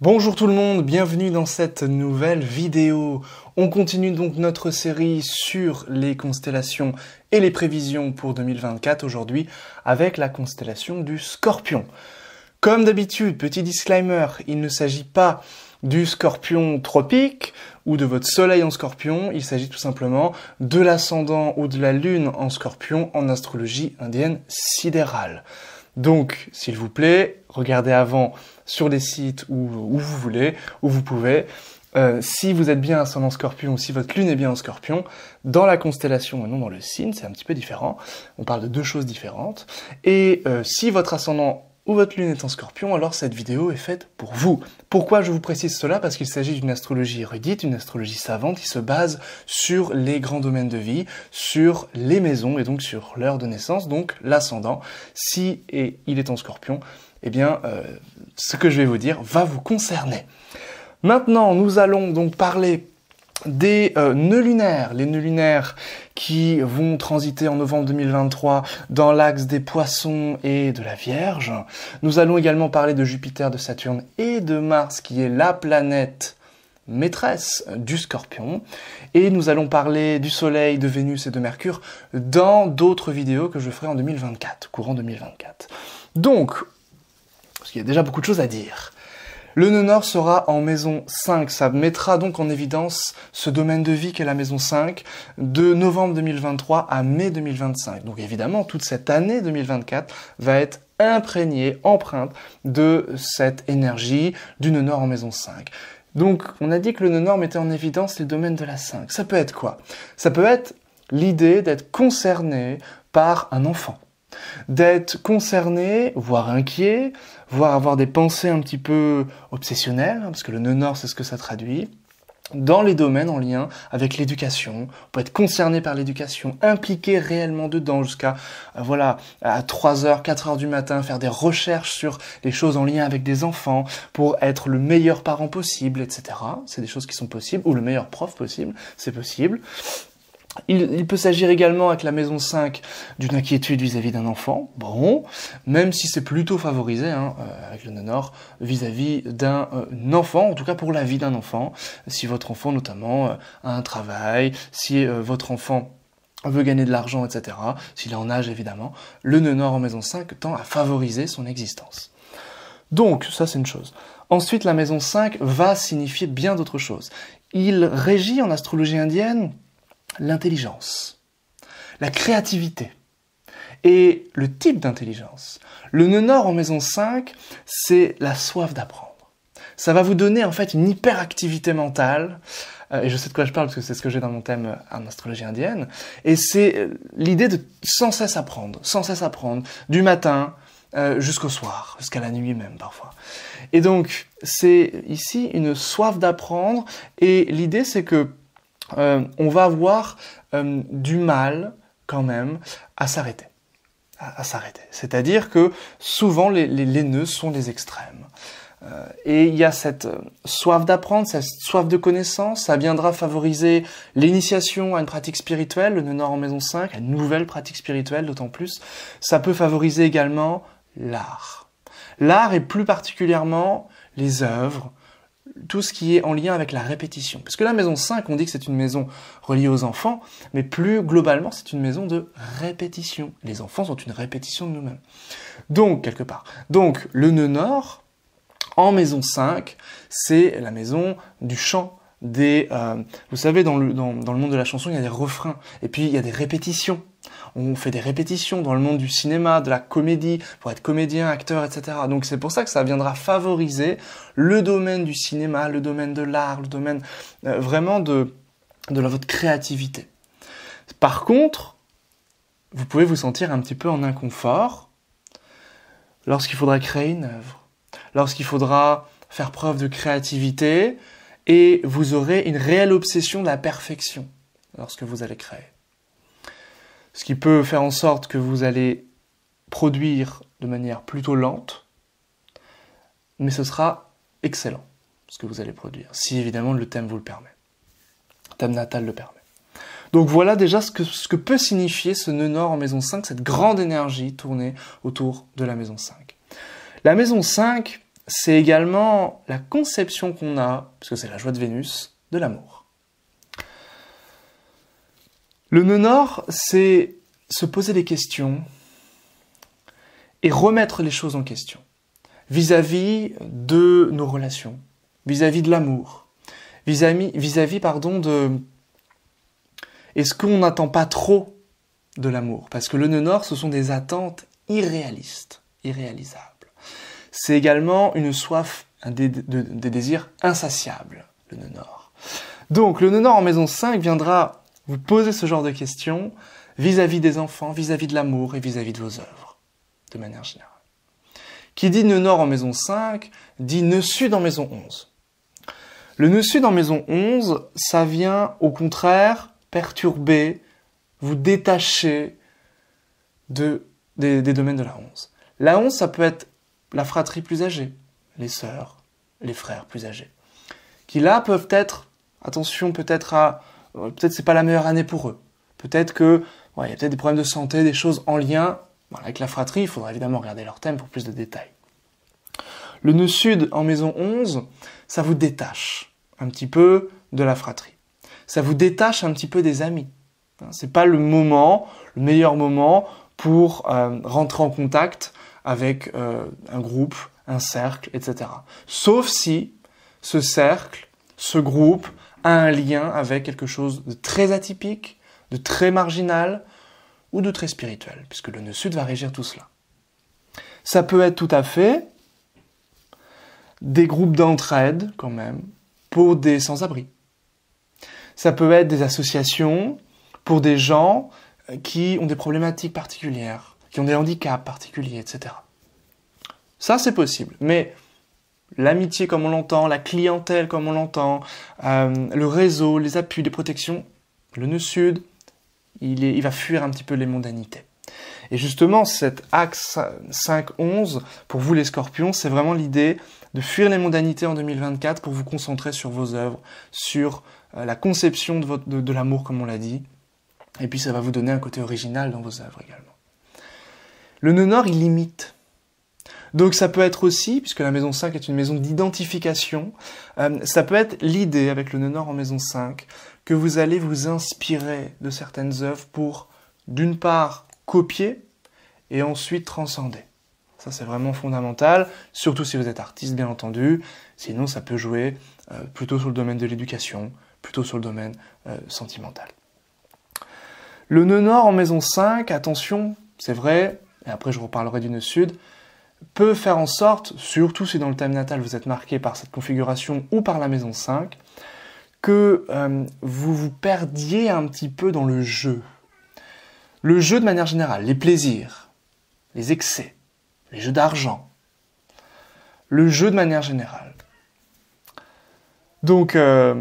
Bonjour tout le monde, bienvenue dans cette nouvelle vidéo. On continue donc notre série sur les constellations et les prévisions pour 2024 aujourd'hui avec la constellation du Scorpion. Comme d'habitude, petit disclaimer, il ne s'agit pas du Scorpion tropique ou de votre soleil en Scorpion, il s'agit tout simplement de l'ascendant ou de la lune en Scorpion en astrologie indienne sidérale. Donc, s'il vous plaît, regardez avant sur les sites où vous voulez, où vous pouvez. Si vous êtes bien ascendant Scorpion ou si votre lune est bien en Scorpion, dans la constellation et non dans le signe, c'est un petit peu différent. On parle de deux choses différentes. Et si votre ascendant ou votre lune est en Scorpion, alors cette vidéo est faite pour vous. Pourquoi je vous précise cela? Parce qu'il s'agit d'une astrologie érudite, une astrologie savante qui se base sur les grands domaines de vie, sur les maisons et donc sur l'heure de naissance, donc l'ascendant. Si il est en Scorpion, eh bien, ce que je vais vous dire va vous concerner. Maintenant, nous allons donc parler des nœuds lunaires, les nœuds lunaires qui vont transiter en novembre 2023 dans l'axe des Poissons et de la Vierge. Nous allons également parler de Jupiter, de Saturne et de Mars, qui est la planète maîtresse du Scorpion. Et nous allons parler du Soleil, de Vénus et de Mercure dans d'autres vidéos que je ferai en 2024, courant 2024. Donc, parce qu'il y a déjà beaucoup de choses à dire. Le nœud nord sera en maison 5, ça mettra donc en évidence ce domaine de vie qu'est la maison 5 de novembre 2023 à mai 2025. Donc évidemment, toute cette année 2024 va être imprégnée, empreinte de cette énergie du nœud nord en maison 5. Donc on a dit que le nœud nord mettait en évidence les domaines de la 5. Ça peut être quoi? Ça peut être l'idée d'être concerné par un enfant. D'être concerné, voire inquiet, voire avoir des pensées un petit peu obsessionnelles, parce que le nœud nord, c'est ce que ça traduit, dans les domaines en lien avec l'éducation. On peut être concerné par l'éducation, impliqué réellement dedans jusqu'à, à 3h, 4h du matin, faire des recherches sur les choses en lien avec des enfants pour être le meilleur parent possible, etc. C'est des choses qui sont possibles, ou le meilleur prof possible, c'est possible. Il peut s'agir également avec la maison 5 d'une inquiétude vis-à-vis d'un enfant, bon, même si c'est plutôt favorisé avec le nœud nord vis-à-vis d'un enfant, en tout cas pour la vie d'un enfant, si votre enfant notamment a un travail, si votre enfant veut gagner de l'argent, etc., s'il est en âge évidemment, le nœud nord en maison 5 tend à favoriser son existence. Donc, ça c'est une chose. Ensuite, la maison 5 va signifier bien d'autres choses. Il régit en astrologie indienne l'intelligence, la créativité et le type d'intelligence. Le nœud nord en maison 5, c'est la soif d'apprendre. Ça va vous donner en fait une hyperactivité mentale, et je sais de quoi je parle parce que c'est ce que j'ai dans mon thème en astrologie indienne, et c'est l'idée de sans cesse apprendre, du matin jusqu'au soir, jusqu'à la nuit même parfois. Et donc, c'est ici une soif d'apprendre, et l'idée c'est que on va avoir du mal quand même à s'arrêter. C'est-à-dire que souvent les nœuds sont les extrêmes. Et il y a cette soif d'apprendre, cette soif de connaissance, ça viendra favoriser l'initiation à une pratique spirituelle, le nœud nord en maison 5, à une nouvelle pratique spirituelle d'autant plus. Ça peut favoriser également l'art. L'art et plus particulièrement les œuvres, tout ce qui est en lien avec la répétition. Parce que la maison 5, on dit que c'est une maison reliée aux enfants, mais plus globalement, c'est une maison de répétition. Les enfants sont une répétition de nous-mêmes. Donc, quelque part. Donc, le nœud nord, en maison 5, c'est la maison du chant. Vous savez, dans le monde de la chanson, il y a des refrains, et puis il y a des répétitions. On fait des répétitions dans le monde du cinéma, de la comédie, pour être comédien, acteur, etc. Donc c'est pour ça que ça viendra favoriser le domaine du cinéma, le domaine de l'art, le domaine vraiment de votre créativité. Par contre, vous pouvez vous sentir un petit peu en inconfort lorsqu'il faudra créer une œuvre, lorsqu'il faudra faire preuve de créativité, et vous aurez une réelle obsession de la perfection lorsque vous allez créer. Ce qui peut faire en sorte que vous allez produire de manière plutôt lente, mais ce sera excellent, ce que vous allez produire, si évidemment le thème vous le permet, le thème natal le permet. Donc voilà déjà ce que peut signifier ce nœud nord en maison 5, cette grande énergie tournée autour de la maison 5. La maison 5 c'est également la conception qu'on a, parce que c'est la joie de Vénus, de l'amour. Le nœud nord, c'est se poser des questions et remettre les choses en question vis-à-vis de nos relations, vis-à-vis de l'amour, vis-à-vis de... Est-ce qu'on n'attend pas trop de l'amour? Parce que le nœud nord, ce sont des attentes irréalistes, irréalisables. C'est également une soif, des désirs insatiables, le nœud nord. Donc, le nœud nord en maison 5 viendra vous poser ce genre de questions vis-à-vis des enfants, vis-à-vis de l'amour et vis-à-vis de vos œuvres, de manière générale. Qui dit nœud nord en maison 5, dit nœud sud en maison 11. Le nœud sud en maison 11, ça vient au contraire perturber, vous détacher des domaines de la 11. La 11, ça peut être la fratrie plus âgée, les sœurs, les frères plus âgés, qui là peuvent être, attention peut-être c'est pas la meilleure année pour eux. Peut-être que, il y a peut-être des problèmes de santé, des choses en lien avec la fratrie, il faudra évidemment regarder leur thème pour plus de détails. Le nœud sud en maison 11, ça vous détache un petit peu de la fratrie. Ça vous détache un petit peu des amis. C'est pas le meilleur moment pour rentrer en contact avec un groupe, un cercle, etc. Sauf si ce cercle, ce groupe a un lien avec quelque chose de très atypique, de très marginal ou de très spirituel, puisque le nœud sud va régir tout cela. Ça peut être tout à fait des groupes d'entraide, quand même, pour des sans-abri. Ça peut être des associations pour des gens qui ont des problématiques particulières, qui ont des handicaps particuliers, etc. Ça, c'est possible. Mais l'amitié comme on l'entend, la clientèle comme on l'entend, le réseau, les appuis, les protections, le nœud sud, il va fuir un petit peu les mondanités. Et justement, cet axe 5-11, pour vous les scorpions, c'est vraiment l'idée de fuir les mondanités en 2024 pour vous concentrer sur vos œuvres, sur la conception de l'amour, comme on l'a dit. Et puis ça va vous donner un côté original dans vos œuvres également. Le nœud nord, il limite. Donc ça peut être aussi, puisque la maison 5 est une maison d'identification, ça peut être l'idée, avec le nœud nord en maison 5, que vous allez vous inspirer de certaines œuvres pour, d'une part, copier et ensuite transcender. Ça, c'est vraiment fondamental, surtout si vous êtes artiste, bien entendu. Sinon, ça peut jouer plutôt sur le domaine de l'éducation, plutôt sur le domaine sentimental. Le nœud nord en maison 5, attention, c'est vrai, et après je reparlerai du nœud sud, peut faire en sorte, surtout si dans le thème natal vous êtes marqué par cette configuration ou par la maison 5, que vous vous perdiez un petit peu dans le jeu. Le jeu de manière générale, les plaisirs, les excès, les jeux d'argent, le jeu de manière générale. Donc, je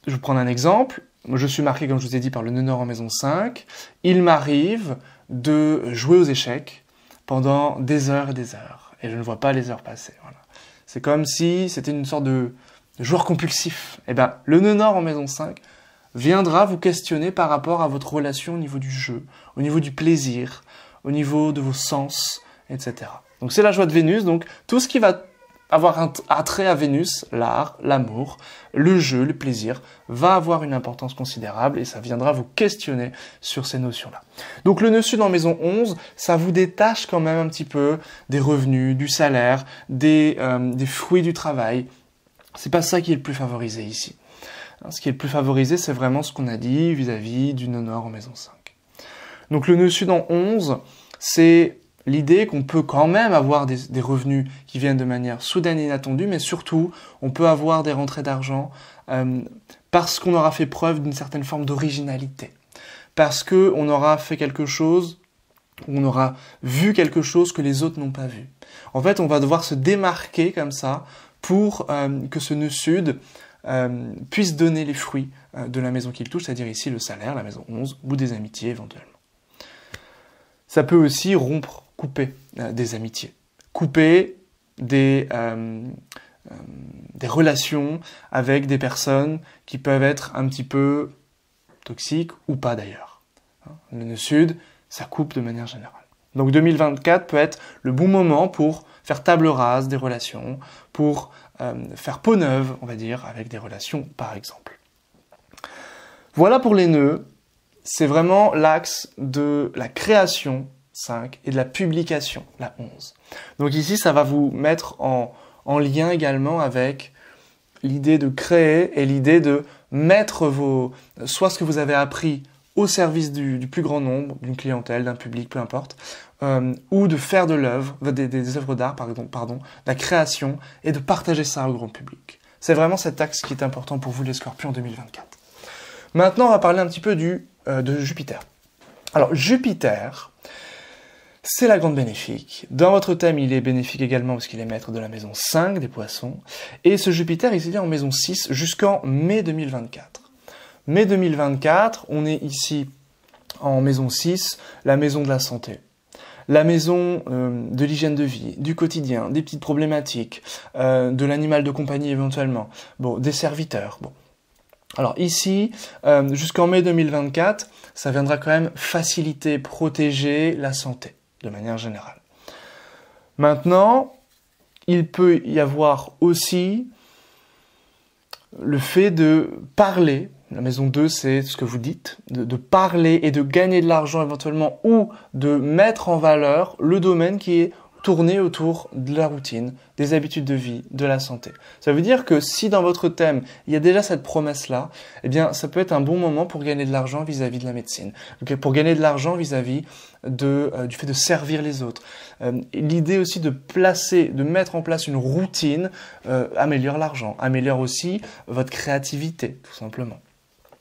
vais prendre un exemple. Je suis marqué, comme je vous ai dit, par le nœud nord en maison 5. Il m'arrive de jouer aux échecs pendant des heures et des heures. Et je ne vois pas les heures passer. Voilà. C'est comme si c'était une sorte de joueur compulsif. Eh bien, le nœud nord en maison 5 viendra vous questionner par rapport à votre relation au niveau du jeu, au niveau du plaisir, au niveau de vos sens, etc. Donc c'est la joie de Vénus, donc tout ce qui va avoir un attrait à Vénus, l'art, l'amour, le jeu, le plaisir, va avoir une importance considérable et ça viendra vous questionner sur ces notions-là. Donc le nœud sud en maison 11, ça vous détache quand même un petit peu des revenus, du salaire, des fruits du travail. C'est pas ça qui est le plus favorisé ici. Ce qui est le plus favorisé, c'est vraiment ce qu'on a dit vis-à-vis du nœud nord en maison 5. Donc le nœud sud en 11, c'est l'idée qu'on peut quand même avoir des revenus qui viennent de manière soudaine et inattendue, mais surtout, on peut avoir des rentrées d'argent parce qu'on aura fait preuve d'une certaine forme d'originalité. Parce qu'on aura fait quelque chose, on aura vu quelque chose que les autres n'ont pas vu. En fait, on va devoir se démarquer comme ça pour que ce nœud sud puisse donner les fruits de la maison qu'il touche, c'est-à-dire ici le salaire, la maison 11, ou des amitiés éventuellement. Ça peut aussi rompre, couper des amitiés, couper des relations avec des personnes qui peuvent être un petit peu toxiques ou pas d'ailleurs. Le nœud sud, ça coupe de manière générale. Donc 2024 peut être le bon moment pour faire table rase des relations, pour faire peau neuve, on va dire, avec des relations par exemple. Voilà pour les nœuds, c'est vraiment l'axe de la création, 5, et de la publication, la 11. Donc ici, ça va vous mettre en lien également avec l'idée de créer et l'idée de mettre soit ce que vous avez appris au service du plus grand nombre, d'une clientèle, d'un public, peu importe, ou de faire de l'œuvre, des œuvres d'art, pardon, de la création, et de partager ça au grand public. C'est vraiment cet axe qui est important pour vous les Scorpions en 2024. Maintenant, on va parler un petit peu de Jupiter. Alors, Jupiter, c'est la grande bénéfique. Dans votre thème, il est bénéfique également parce qu'il est maître de la maison 5 des poissons. Et ce Jupiter, il est en maison 6 jusqu'en mai 2024. Mai 2024, on est ici en maison 6, la maison de la santé. La maison de l'hygiène de vie, du quotidien, des petites problématiques, de l'animal de compagnie éventuellement, bon, des serviteurs. Bon. Alors ici, jusqu'en mai 2024, ça viendra quand même faciliter, protéger la santé, de manière générale. Maintenant, il peut y avoir aussi le fait de parler. La maison 2, c'est ce que vous dites, de parler et de gagner de l'argent éventuellement, ou de mettre en valeur le domaine qui est tourné autour de la routine, des habitudes de vie, de la santé. Ça veut dire que si dans votre thème, il y a déjà cette promesse-là, eh bien, ça peut être un bon moment pour gagner de l'argent vis-à-vis de la médecine. Donc, pour gagner de l'argent vis-à-vis du fait de servir les autres. L'idée aussi de mettre en place une routine améliore l'argent, améliore aussi votre créativité, tout simplement.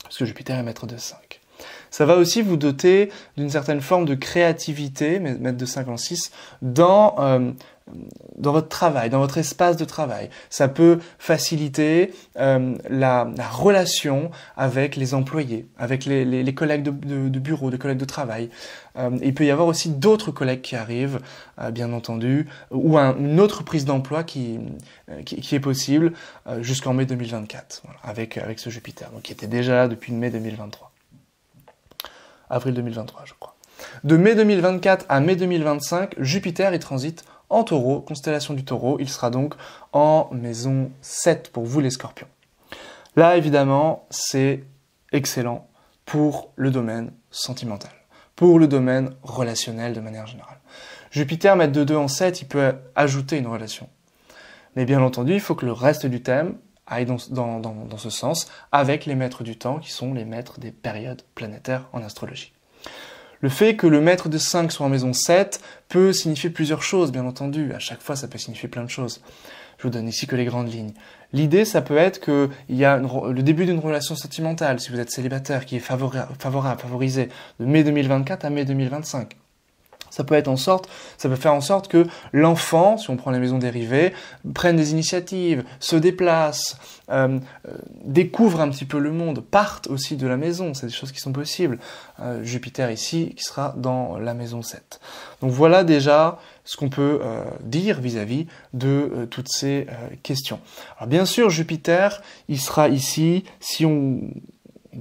Parce que Jupiter est maître de 5. Ça va aussi vous doter d'une certaine forme de créativité, maître de 5 en 6, dans votre travail, dans votre espace de travail. Ça peut faciliter la relation avec les employés, avec les collègues de bureau, des collègues de travail. Il peut y avoir aussi d'autres collègues qui arrivent, bien entendu, ou une autre prise d'emploi qui est possible jusqu'en mai 2024, voilà, avec ce Jupiter, donc qui était déjà là depuis mai 2023. Avril 2023, je crois. De mai 2024 à mai 2025, Jupiter il transite en Taureau, constellation du Taureau. Il sera donc en maison 7 pour vous les Scorpions. Là, évidemment, c'est excellent pour le domaine sentimental, pour le domaine relationnel de manière générale. Jupiter, maître de 2 en 7, il peut ajouter une relation. Mais bien entendu, il faut que le reste du thème aille dans ce sens, avec les maîtres du temps, qui sont les maîtres des périodes planétaires en astrologie. Le fait que le maître de 5 soit en maison 7 peut signifier plusieurs choses, bien entendu. À chaque fois, ça peut signifier plein de choses. Je vous donne ici que les grandes lignes. L'idée, ça peut être qu'il y a le début d'une relation sentimentale, si vous êtes célibataire, qui est favorisé de mai 2024 à mai 2025. Ça peut faire en sorte que l'enfant, si on prend les maisons dérivées, prenne des initiatives, se déplace, découvre un petit peu le monde, parte aussi de la maison, c'est des choses qui sont possibles. Jupiter ici, qui sera dans la maison 7. Donc voilà déjà ce qu'on peut dire vis-à-vis de toutes ces questions. Alors bien sûr, Jupiter, il sera ici, si on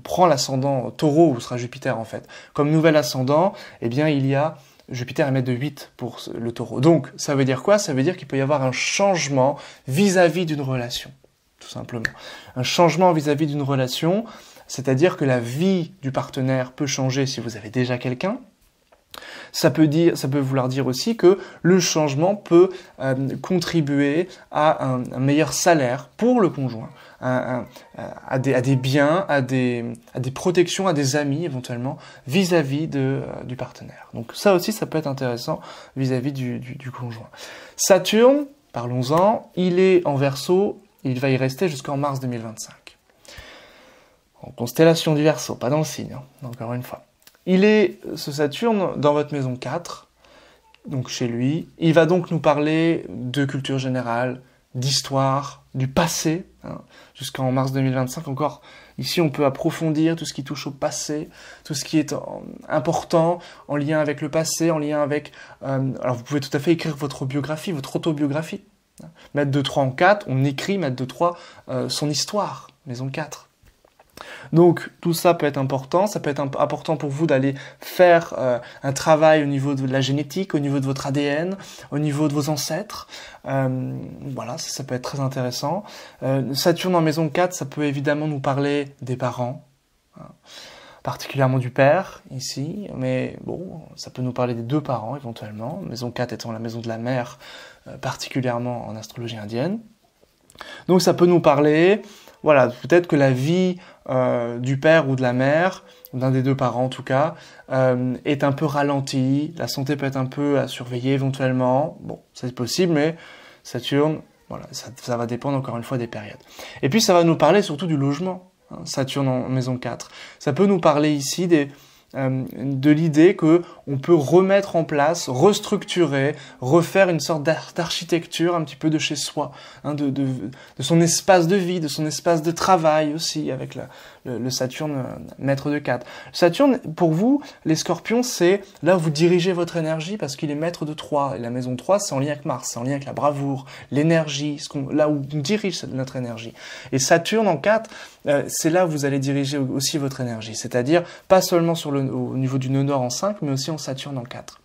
prend l'ascendant Taureau, où sera Jupiter en fait, comme nouvel ascendant, eh bien il y a Jupiter est maître de 8 pour le Taureau. Donc, ça veut dire quoi? Ça veut dire qu'il peut y avoir un changement vis-à-vis d'une relation, tout simplement. Un changement vis-à-vis d'une relation, c'est-à-dire que la vie du partenaire peut changer si vous avez déjà quelqu'un. Ça peut vouloir dire aussi que le changement peut contribuer à un meilleur salaire pour le conjoint, à des biens, à des protections, à des amis éventuellement vis-à-vis du partenaire. Donc ça aussi, ça peut être intéressant vis-à-vis du conjoint. Saturne, parlons-en, il est en Verseau, il va y rester jusqu'en mars 2025. En constellation du Verseau, pas dans le signe, hein, encore une fois. Il est, ce Saturne, dans votre maison 4, donc chez lui. Il va donc nous parler de culture générale, d'histoire, du passé, hein, jusqu'en mars 2025. Encore, ici, on peut approfondir tout ce qui touche au passé, tout ce qui est important en lien avec le passé, en lien avec... alors, vous pouvez tout à fait écrire votre biographie, votre autobiographie. Maître de 3 en 4, on écrit, maître de 3, son histoire, maison 4. Donc tout ça peut être important, ça peut être important pour vous d'aller faire un travail au niveau de la génétique, au niveau de votre ADN, au niveau de vos ancêtres. Voilà, ça peut être très intéressant. Saturne en maison 4, ça peut évidemment nous parler des parents, hein, particulièrement du père ici, mais bon, ça peut nous parler des deux parents éventuellement, maison 4 étant la maison de la mère, particulièrement en astrologie indienne. Donc ça peut nous parler, voilà, peut-être que la vie du père ou de la mère, d'un des deux parents en tout cas, est un peu ralentie, la santé peut être un peu à surveiller éventuellement, bon, c'est possible, mais Saturne, voilà, ça va dépendre encore une fois des périodes. Et puis ça va nous parler surtout du logement, hein, Saturne en maison 4. Ça peut nous parler ici de l'idée que on peut remettre en place, restructurer, refaire une sorte d'architecture un petit peu de chez soi, hein, de son espace de vie, de son espace de travail aussi, avec le Saturne maître de 4. Saturne, pour vous, les scorpions, c'est là où vous dirigez votre énergie parce qu'il est maître de 3. Et la maison 3, c'est en lien avec Mars, c'est en lien avec la bravoure, l'énergie, là où on dirige notre énergie. Et Saturne en 4, c'est là où vous allez diriger aussi votre énergie, c'est-à-dire pas seulement au niveau du nœud nord en 5, mais aussi en Saturne en 4.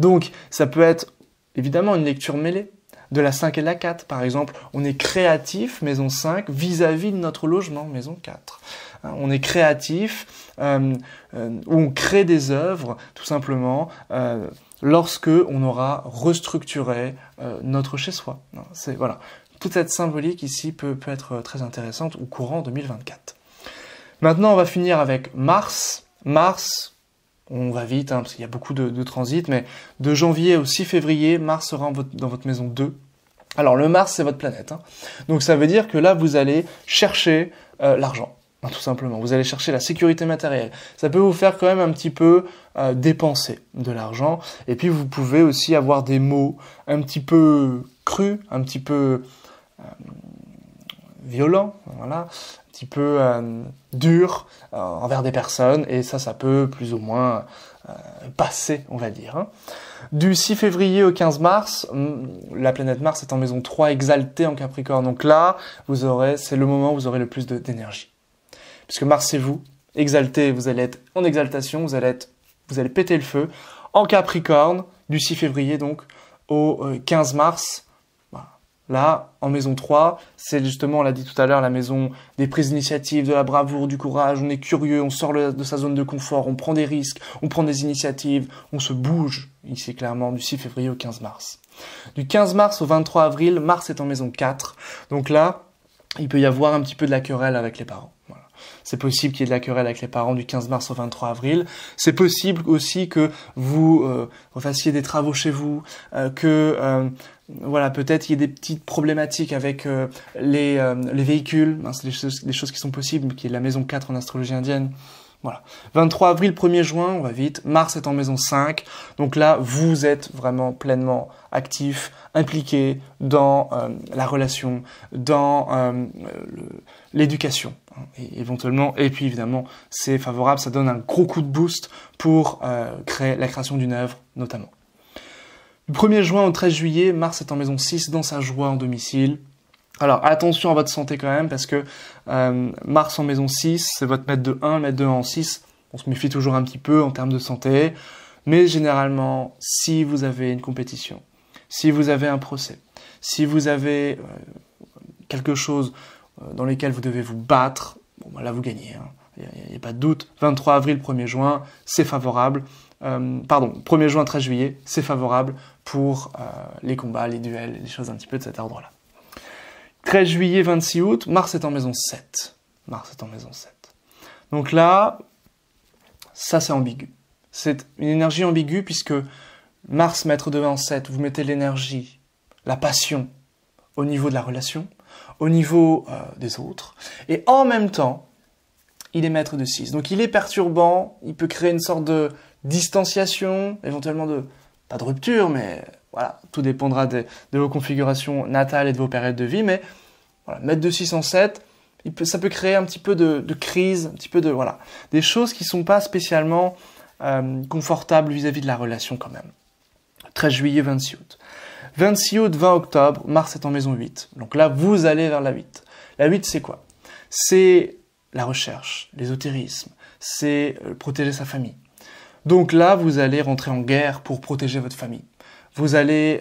Donc, ça peut être évidemment une lecture mêlée de la 5 et de la 4. Par exemple, on est créatif, maison 5, vis-à-vis de notre logement, maison 4. On est créatif, on crée des œuvres, tout simplement, lorsque on aura restructuré notre chez-soi. Voilà. Toute cette symbolique ici peut être très intéressante au courant 2024. Maintenant, on va finir avec Mars. Mars, on va vite, hein, parce qu'il y a beaucoup de transits, mais de janvier au 6 février, Mars sera dans votre maison 2. Alors, le Mars, c'est votre planète. Hein. Donc, ça veut dire que là, vous allez chercher l'argent, hein, tout simplement. Vous allez chercher la sécurité matérielle. Ça peut vous faire quand même un petit peu dépenser de l'argent. Et puis, vous pouvez aussi avoir des mots un petit peu crus, un petit peu violents, voilà, un petit peu dur envers des personnes, et ça peut plus ou moins passer, on va dire. Hein. Du 6 février au 15 mars, la planète Mars est en maison 3 exaltée en Capricorne, donc là, c'est le moment où vous aurez le plus d'énergie. Puisque Mars c'est vous, exalté, vous allez être en exaltation, vous allez péter le feu. En Capricorne, du 6 février donc au 15 mars, là, en maison 3, c'est justement, on l'a dit tout à l'heure, la maison des prises d'initiative, de la bravoure, du courage, on est curieux, on sort de sa zone de confort, on prend des risques, on prend des initiatives, on se bouge, ici clairement, du 6 février au 15 mars. Du 15 mars au 23 avril, Mars est en maison 4, donc là, il peut y avoir un petit peu de la querelle avec les parents. Voilà. C'est possible qu'il y ait de la querelle avec les parents du 15 mars au 23 avril. C'est possible aussi que vous refassiez des travaux chez vous, voilà, peut-être il y a des petites problématiques avec les véhicules, hein, c'est des choses qui sont possibles, qui est la maison 4 en astrologie indienne. Voilà. 23 avril, 1er juin, on va vite, Mars est en maison 5, donc là, vous êtes vraiment pleinement actif, impliqué dans la relation, dans l'éducation, hein, et éventuellement, et puis évidemment, c'est favorable, ça donne un gros coup de boost pour créer la création d'une œuvre, notamment. Du 1er juin au 13 juillet, Mars est en maison 6 dans sa joie en domicile. Alors attention à votre santé quand même, parce que Mars en maison 6, c'est votre maître de 1, maître de 1 en 6. On se méfie toujours un petit peu en termes de santé. Mais généralement, si vous avez une compétition, si vous avez un procès, si vous avez quelque chose dans lequel vous devez vous battre, bon, ben là vous gagnez. Hein. Il n'y a pas de doute. 23 avril, 1er juin, c'est favorable. 1er juin, 13 juillet, c'est favorable pour les combats, les duels, les choses un petit peu de cet ordre-là. 13 juillet, 26 août, Mars est en maison 7. Mars est en maison 7. Donc là, ça c'est ambigu. C'est une énergie ambiguë puisque Mars, maître de 1 en 7, vous mettez l'énergie, la passion au niveau de la relation, au niveau des autres, et en même temps, il est maître de 6. Donc il est perturbant, il peut créer une sorte de distanciation, éventuellement pas de rupture, mais voilà, tout dépendra de vos configurations natales et de vos périodes de vie, mais voilà, maître de 6 en 7, ça peut créer un petit peu de crise, un petit peu voilà, des choses qui ne sont pas spécialement confortables vis-à-vis de la relation quand même. 13 juillet, 26 août. 26 août, 20 octobre, Mars est en maison 8. Donc là, vous allez vers la 8. La 8, c'est quoi? C'est la recherche, l'ésotérisme, c'est protéger sa famille. Donc là, vous allez rentrer en guerre pour protéger votre famille. Vous allez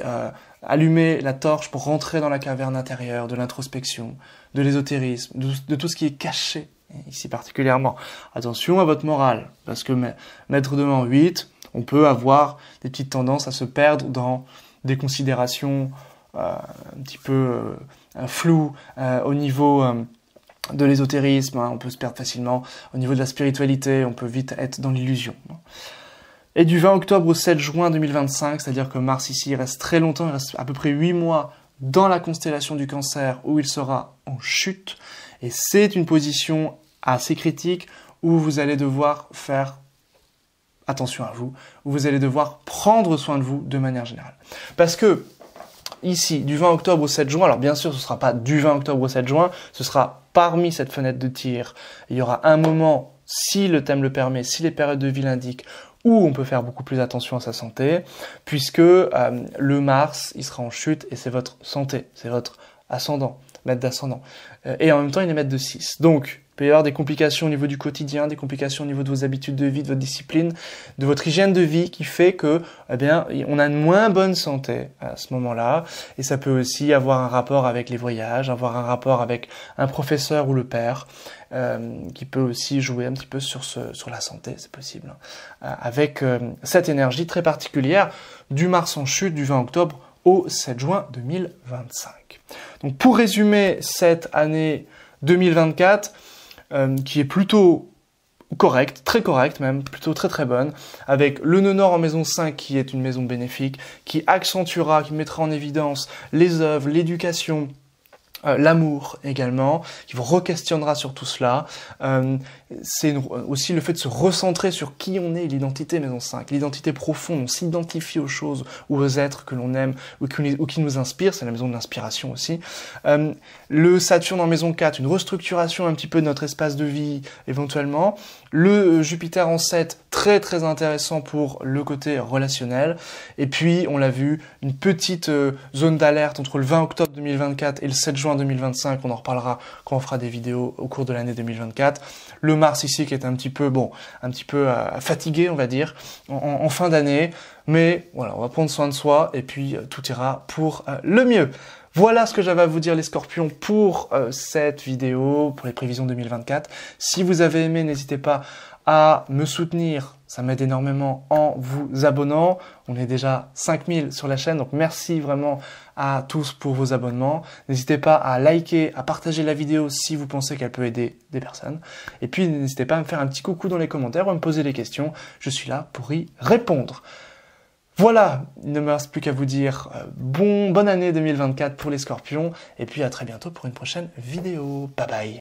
allumer la torche pour rentrer dans la caverne intérieure de l'introspection, de l'ésotérisme, de tout ce qui est caché, ici particulièrement. Attention à votre morale, parce que maître de main 8, on peut avoir des petites tendances à se perdre dans des considérations un petit peu floues au niveau de l'ésotérisme, on peut se perdre facilement. Au niveau de la spiritualité, on peut vite être dans l'illusion. Et du 20 octobre au 7 juin 2025, c'est-à-dire que Mars ici il reste très longtemps, il reste à peu près 8 mois dans la constellation du Cancer où il sera en chute. Et c'est une position assez critique où vous allez devoir faire attention à vous, où vous allez devoir prendre soin de vous de manière générale. Parce que ici, du 20 octobre au 7 juin, alors bien sûr ce ne sera pas du 20 octobre au 7 juin, ce sera parmi cette fenêtre de tir. Il y aura un moment, si le thème le permet, si les périodes de vie l'indiquent, où on peut faire beaucoup plus attention à sa santé, puisque le Mars, il sera en chute, et c'est votre santé, c'est votre ascendant, maître d'ascendant. Et en même temps, il est maître de 6. Donc, il peut y avoir des complications au niveau du quotidien, des complications au niveau de vos habitudes de vie, de votre discipline, de votre hygiène de vie, qui fait que, eh bien, on a une moins bonne santé à ce moment-là. Et ça peut aussi avoir un rapport avec les voyages, avoir un rapport avec un professeur ou le père, qui peut aussi jouer un petit peu sur la santé, c'est possible. Avec cette énergie très particulière du Mars en chute du 20 octobre au 7 juin 2025. Donc, pour résumer cette année 2024, qui est plutôt correcte, très correcte même, plutôt très très bonne, avec le nœud nord en maison 5 qui est une maison bénéfique, qui accentuera, qui mettra en évidence les œuvres, l'éducation, l'amour également, qui vous re-questionnera sur tout cela. C'est aussi le fait de se recentrer sur qui on est, l'identité maison 5, l'identité profonde, on s'identifie aux choses ou aux êtres que l'on aime ou qui nous inspirent, c'est la maison de l'inspiration aussi. Le Saturne en maison 4, une restructuration un petit peu de notre espace de vie éventuellement. Le Jupiter en 7, très très intéressant pour le côté relationnel. Et puis, on l'a vu, une petite zone d'alerte entre le 20 octobre 2024 et le 7 juin 2025, on en reparlera quand on fera des vidéos au cours de l'année 2024. Le Mars ici qui est un petit peu fatigué, on va dire, en fin d'année. Mais voilà, on va prendre soin de soi et puis tout ira pour le mieux. Voilà ce que j'avais à vous dire les scorpions pour cette vidéo, pour les prévisions 2024. Si vous avez aimé, n'hésitez pas à me soutenir, ça m'aide énormément en vous abonnant. On est déjà 5000 sur la chaîne, donc merci vraiment à tous pour vos abonnements. N'hésitez pas à liker, à partager la vidéo si vous pensez qu'elle peut aider des personnes. Et puis n'hésitez pas à me faire un petit coucou dans les commentaires ou à me poser des questions, je suis là pour y répondre. Voilà, il ne me reste plus qu'à vous dire bonne année 2024 pour les scorpions, et puis à très bientôt pour une prochaine vidéo. Bye bye.